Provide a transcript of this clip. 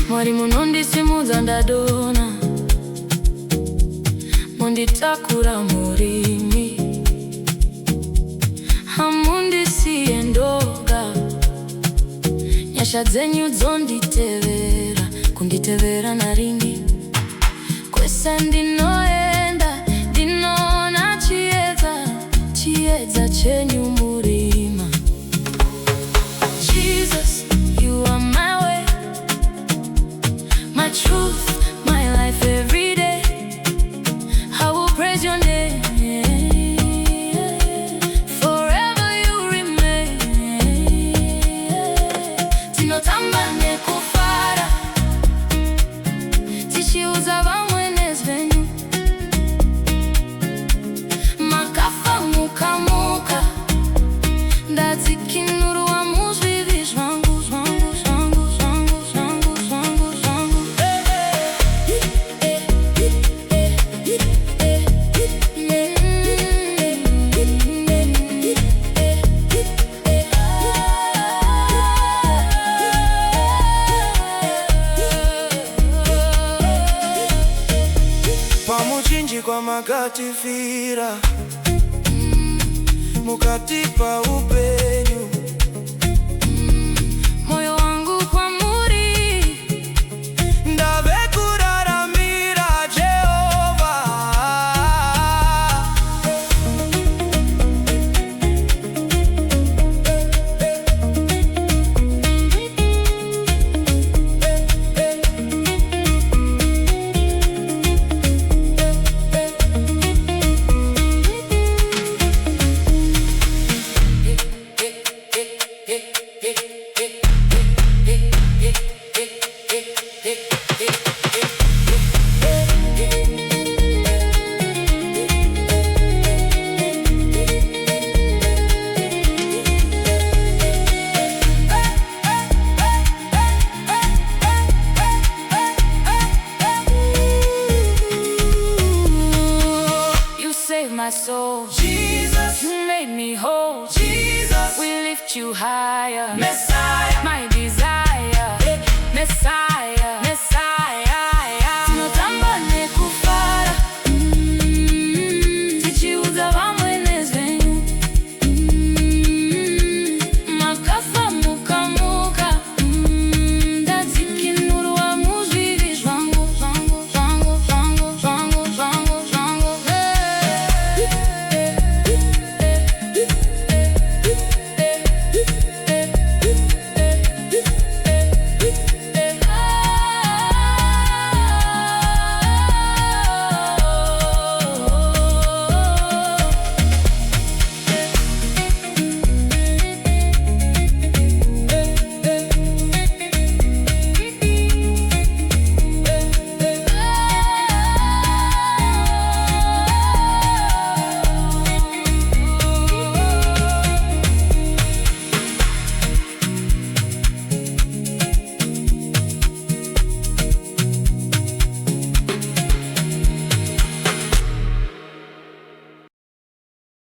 Mwari munondisimudza ndadona, munditakura murimi, hamundisiye ndoga. Nyasha dzenyu dzonditevera, kunditevera narini. Kwese ndinoenda, ndinoona chiedza chenyu murima. Jesus, you are my way, my truth, my life every day. I will praise your name, forever you remain. Tinotamba nekufara, tichiudza vamwe nezvenyu. Makafa mukamuka, ndadzikinurwa muzvivi zvangu, zvangu, zvangu, zvangu, zvangu, zvangu, zvangu. Pamuchinji kwa makatifira, mukatipa upenyu. Moyo wangu kwa muri, Ndave kuraramira Jehova. you saved my soul. Jesus, You made me whole. Jesus, We lift you higher. Messiah.